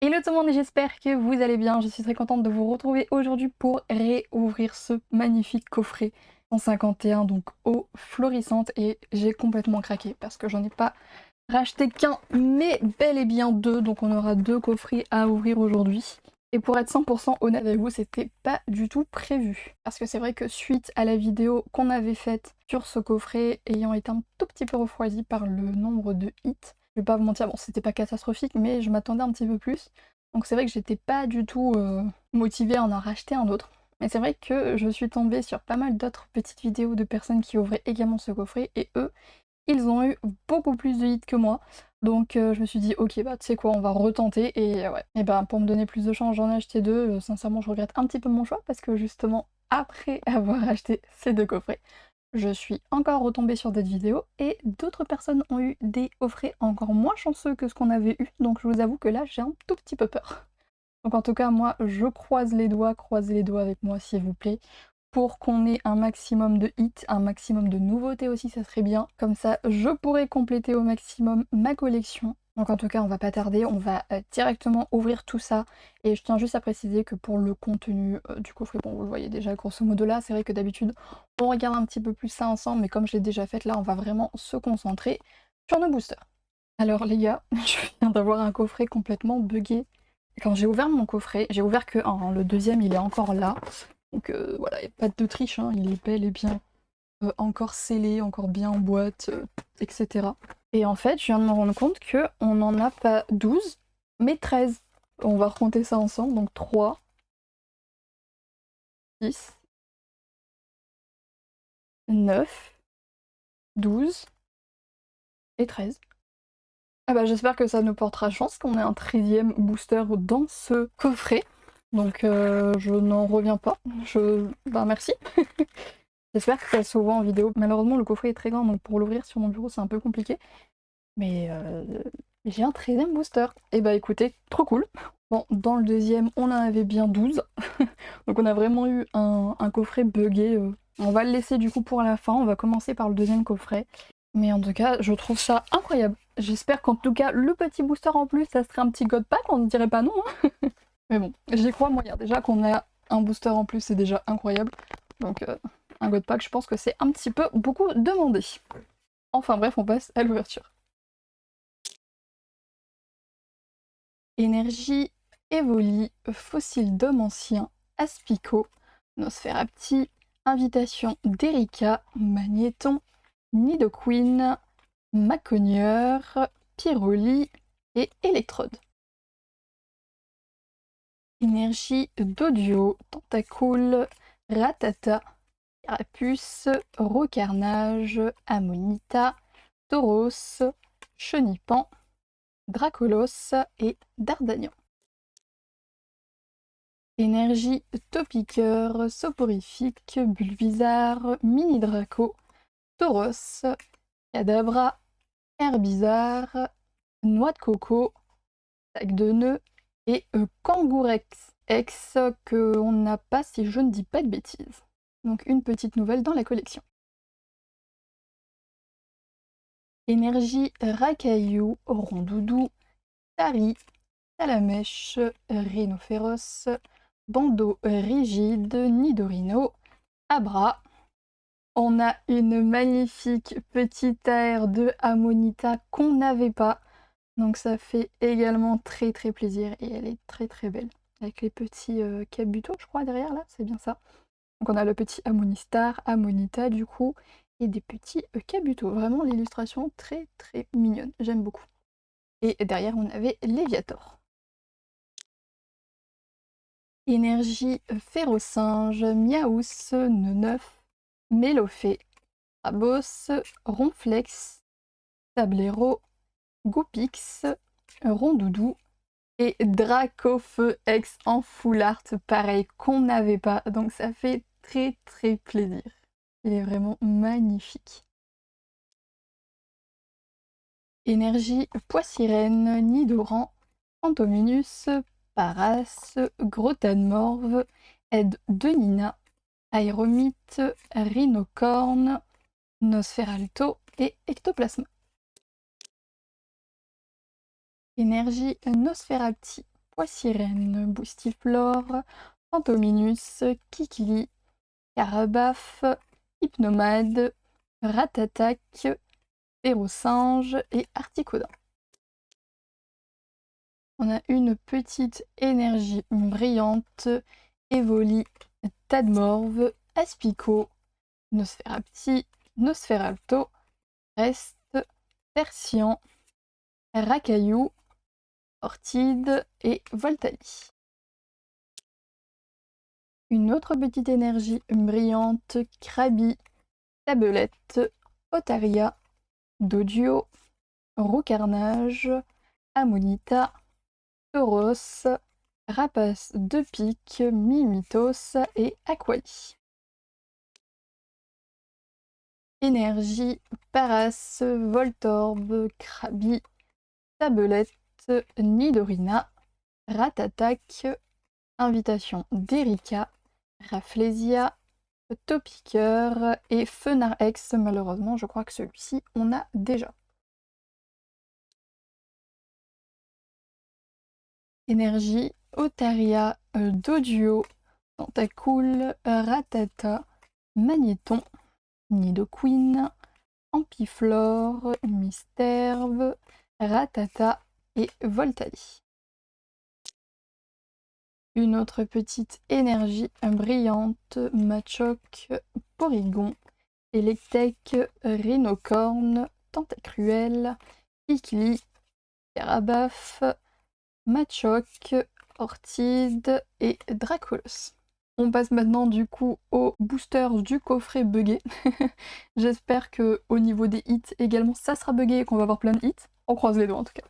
Hello tout le monde et j'espère que vous allez bien. Je suis très contente de vous retrouver aujourd'hui pour réouvrir ce magnifique coffret 151 donc eau florissante et j'ai complètement craqué parce que j'en ai pas racheté qu'un mais bel et bien deux, donc on aura deux coffrets à ouvrir aujourd'hui. Et pour être 100% honnête avec vous, c'était pas du tout prévu. Parce que c'est vrai que suite à la vidéo qu'on avait faite sur ce coffret, ayant été un tout petit peu refroidi par le nombre de hits, je vais pas vous mentir, bon c'était pas catastrophique, mais je m'attendais un petit peu plus. Donc c'est vrai que j'étais pas du tout motivée à en racheter un autre. Mais c'est vrai que je suis tombée sur pas mal d'autres petites vidéos de personnes qui ouvraient également ce coffret, et eux, ils ont eu beaucoup plus de hits que moi. Donc je me suis dit ok bah tu sais quoi, on va retenter et ouais. Et ben pour me donner plus de chance j'en ai acheté deux. Sincèrement je regrette un petit peu mon choix parce que justement après avoir acheté ces deux coffrets, je suis encore retombée sur d'autres vidéos et d'autres personnes ont eu des coffrets encore moins chanceux que ce qu'on avait eu. Donc je vous avoue que là j'ai un tout petit peu peur. Donc en tout cas moi je croise les doigts, croisez les doigts avec moi s'il vous plaît, pour qu'on ait un maximum de hits, un maximum de nouveautés aussi, ça serait bien. Comme ça, je pourrais compléter au maximum ma collection. Donc en tout cas, on va pas tarder, on va directement ouvrir tout ça. Et je tiens juste à préciser que pour le contenu du coffret, bon vous le voyez déjà grosso modo là, c'est vrai que d'habitude on regarde un petit peu plus ça ensemble, mais comme je l'ai déjà fait là, on va vraiment se concentrer sur nos boosters. Alors les gars, je viens d'avoir un coffret complètement buggé. Quand j'ai ouvert mon coffret, j'ai ouvert que un, hein, le deuxième il est encore là. Donc voilà, il n'y a pas de triche, hein, il est bel et bien encore scellé, encore bien en boîte, etc. Et en fait, je viens de me rendre compte que on n'en a pas 12, mais 13. On va recompter ça ensemble, donc 3, 6, 9, 12 et 13. Ah bah j'espère que ça nous portera chance qu'on ait un 13e booster dans ce coffret. Donc je n'en reviens pas. Bah merci. J'espère que ça se voit en vidéo. Malheureusement, le coffret est très grand, donc pour l'ouvrir sur mon bureau, c'est un peu compliqué. Mais j'ai un 13e booster. Et bah écoutez, trop cool. Bon, dans le deuxième, on en avait bien 12. Donc on a vraiment eu un coffret buggé. On va le laisser du coup pour la fin. On va commencer par le deuxième coffret. Mais en tout cas, je trouve ça incroyable. J'espère qu'en tout cas, le petit booster en plus, ça serait un petit god pack, on ne dirait pas non. Hein. Mais bon, j'y crois moyen. Déjà qu'on a un booster en plus, c'est déjà incroyable. Donc un god pack, je pense que c'est un petit peu beaucoup demandé. Enfin bref, on passe à l'ouverture. Énergie, Evoli, Fossile d'homme ancien, Aspico, Nosferapti, Invitation d'Erika, Magnéton, Nidoqueen, Maconieur, Pyroli et Électrode. Énergie d'Audio, Tentacool, Ratata, Carapuce, Rocarnage, Ammonita, Tauros, Chenipan, Dracolos et Dardanian. Énergie Topiqueur, Soporifique, Bulbizarre, Mini Draco, Tauros, Kadabra, Herbizarre, Noix de Coco, Sac de Nœuds et Kangourex X que on n'a pas si je ne dis pas de bêtises. Donc une petite nouvelle dans la collection. Énergie Racaillou, Rondoudou, Tari, Salamèche, Rhinophéros, Bandeau rigide, Nidorino, Abra. On a une magnifique petite aire de Ammonita qu'on n'avait pas. Donc ça fait également très très plaisir et elle est très très belle. Avec les petits cabutos, je crois, derrière là, c'est bien ça. Donc on a le petit Ammonistar, Ammonita du coup, et des petits cabutos. Vraiment l'illustration très très mignonne, j'aime beaucoup. Et derrière on avait Léviator. Énergie Férocinge, Miaous, Neuf, Mélofée, Abos, Ronflex, Tablero, Goupix, Rondoudou et Dracofeu X en full art, pareil qu'on n'avait pas, donc ça fait très très plaisir. Il est vraiment magnifique. Énergie Poissirène, Nidoran, Antominus, Paras, Grotanmorve, Aide de Nina, Aéromite, Rhinocorne, Nosferalto et Ectoplasma. Énergie Nosferapti, Poissirène, Boostiflore, Phantominus, Kikili, Carabaf, Hypnomade, Ratatac, Férocinge et Articodin. On a une petite énergie brillante, Evoli, Tadmorve, Aspico, Nosferapti, Nosferalto, Reste, Persian, Racaillou, Ortide et Voltali. Une autre petite énergie brillante, Krabi, Tabelette, Otaria, Dodio, Roucarnage, Amonita, Tauros, Rapace de pique, Mimitos et Aquali. Énergie, Paras, Voltorbe, Krabi, Tabelette, Nidorina, Ratatac, Invitation d'Erika, Rafflesia, Topiqueur et Fenard X. Malheureusement, je crois que celui-ci, on a déjà. Énergie, Otaria, Doduo, Tentacool, Ratata, Magnéton, Nidoqueen, Ampiflore, Misterve, Ratata et Voltali. Une autre petite énergie brillante, Machoc, Porygon, Electek, Rhinocorne, Tentacruel, Kikili, Carabaf, Machoc, Ortide et Dracolos. On passe maintenant du coup aux boosters du coffret buggé. J'espère que au niveau des hits également ça sera buggé et qu'on va avoir plein de hits. On croise les doigts en tout cas.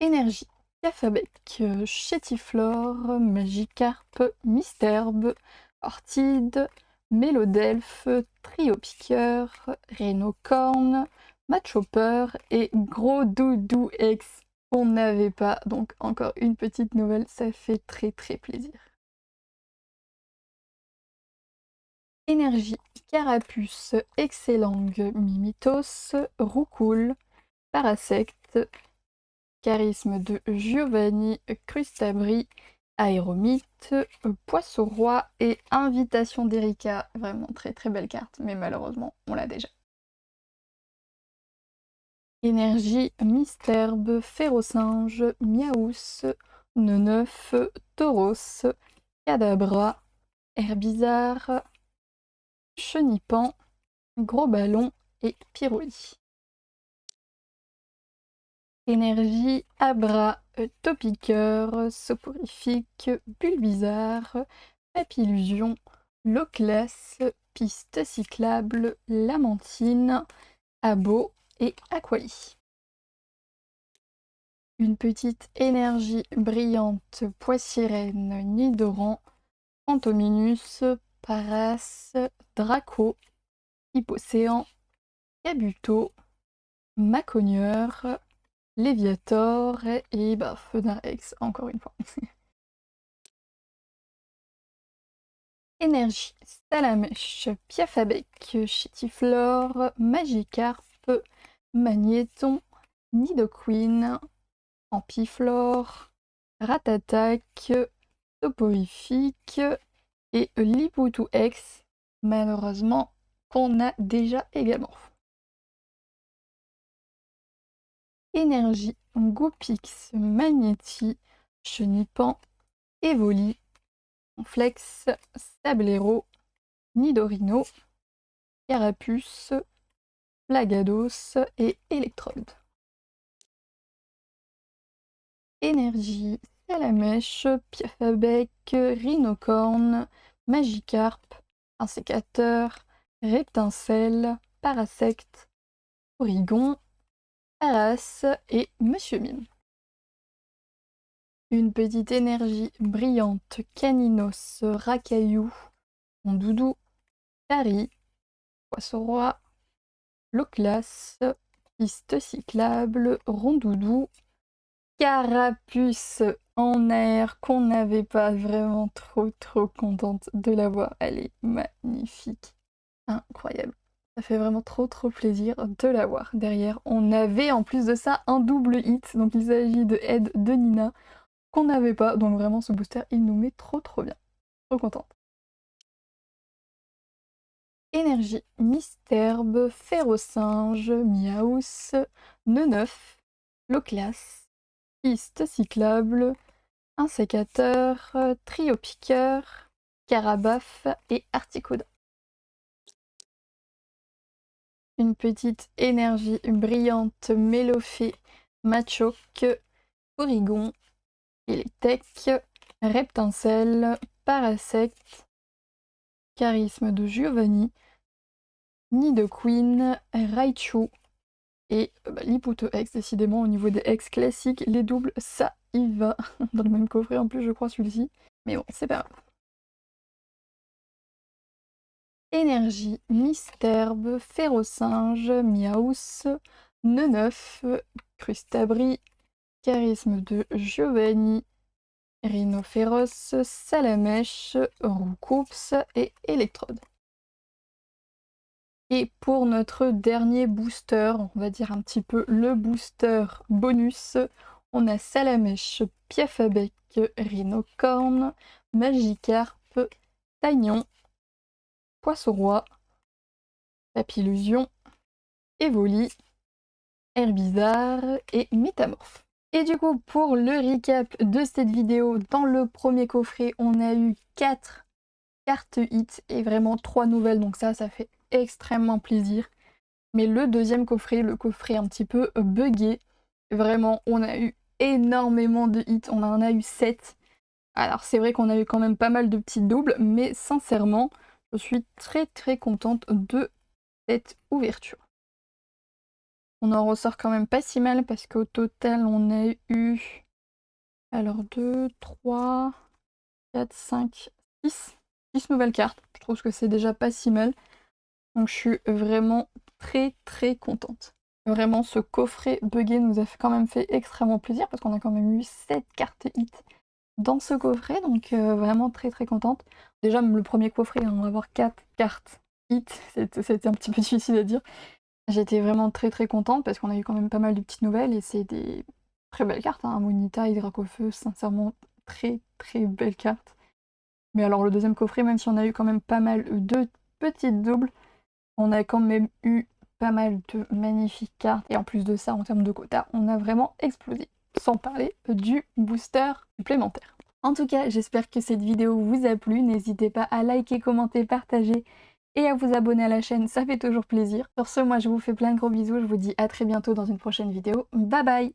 Énergie, Cafabec, Chétiflore, Magikarp, Misterbe, Ortide, Mélodelphe, Triopiqueur, Rhinocorne, Machopper et Gros Doudou X qu'on n'avait pas. Donc encore une petite nouvelle, ça fait très plaisir. Énergie, Carapuce, Excellang, Mimitos, Roucoule, Parasect, Charisme de Giovanni, Crustabri, Aéromite, Poisson-Roi et Invitation d'Erika. Vraiment très belle carte, mais malheureusement, on l'a déjà. Énergie, Misterbe, Férocinge, Miaous, Neneuf, Tauros, Cadabra, Herbizarre, Chenipan, Gros Ballon et Pyroli. Énergie, Abra, Topiqueur, Soporifique, Bulbizarre, Papillusion, Loclas, Piste cyclable, Lamantine, Abo et Aquali. Une petite énergie brillante, Poissirène, Nidoran, Phantominus, Paras, Draco, Hippocéan, Kabuto, Macogneur, Léviator et Fenard X encore une fois. Énergie, Salamèche, Piafabec, Chétiflore, Magikarp, Magnéton, Nidoqueen, Ampiflore, Ratatac, Soporifique et Lipoutou X, malheureusement qu'on a déjà également. Énergie, Goupix, Magnéti, Chenipan, Evoli, Flex, Sablero, Nidorino, Carapuce, Plagados et Electrode. Énergie, Salamèche, Piafabec, Rhinocorne, Magikarp, Insécateur, Reptincelle, Parasect, Porygon, Paras et Monsieur Mime. Une petite énergie brillante, Caninos, Racaillou, Rondoudou, Tari, Poisson-Roi, Loclas, Piste cyclable, Rondoudou, Carapuce en air qu'on n'avait pas, vraiment trop contente de l'avoir. Elle est magnifique, incroyable. Ça fait vraiment trop plaisir de l'avoir. Derrière, on avait en plus de ça un double hit, donc il s'agit de Aide de Nina, qu'on n'avait pas, donc vraiment ce booster il nous met trop bien. Trop contente. Énergie, Misterbe, Ferrosinge, Miaus, Neneuf, Loclas, Piste cyclable, un sécateur, trio piqueur, Carabaf et Articuno. Une petite énergie brillante, Mélophée, Machoke, Porygon, Electek, Reptincelle, Parasect, Charisme de Giovanni, Nidoqueen, Raichu et Liputo X. Décidément, au niveau des X classiques, les doubles, ça y va. Dans le même coffret en plus, je crois, celui-ci. Mais bon, c'est pas grave. Énergie, Misterbe, Ferrosinge, Miaus, Neneuf, Crustabri, Charisme de Giovanni, Rhinophéros, Salamèche, Roucoups et Electrode. Et pour notre dernier booster, on va dire un petit peu le booster bonus, on a Salamèche, Piafabec, Rhinocorne, Magikarp, Taignon, Poisson-Roi, Papillusion, Evoli, Herbizarre et Métamorphe. Et du coup, pour le recap de cette vidéo, dans le premier coffret, on a eu 4 cartes hits et vraiment 3 nouvelles, donc ça fait extrêmement plaisir. Mais le deuxième coffret, le coffret un petit peu buggé, vraiment, on a eu énormément de hits, on en a eu 7. Alors c'est vrai qu'on a eu quand même pas mal de petits doubles, mais sincèrement, je suis très contente de cette ouverture. On en ressort quand même pas si mal parce qu'au total on a eu alors 2, 3, 4, 5, 6 nouvelles cartes. Je trouve que c'est déjà pas si mal. Donc je suis vraiment très contente. Vraiment ce coffret buggé nous a quand même fait extrêmement plaisir parce qu'on a quand même eu 7 cartes hits dans ce coffret. Donc vraiment très contente. Déjà même le premier coffret, hein, avoir 4 cartes hits, c'était un petit peu difficile à dire. J'étais vraiment très contente parce qu'on a eu quand même pas mal de petites nouvelles et c'est des très belles cartes, hein. Monita, Hydracofeu, sincèrement très belles cartes. Mais alors le deuxième coffret, même si on a eu quand même pas mal de petites doubles, on a quand même eu pas mal de magnifiques cartes et en plus de ça, en termes de quota, on a vraiment explosé. Sans parler du booster supplémentaire. En tout cas, j'espère que cette vidéo vous a plu. N'hésitez pas à liker, commenter, partager et à vous abonner à la chaîne, ça fait toujours plaisir. Sur ce, moi je vous fais plein de gros bisous, je vous dis à très bientôt dans une prochaine vidéo. Bye bye!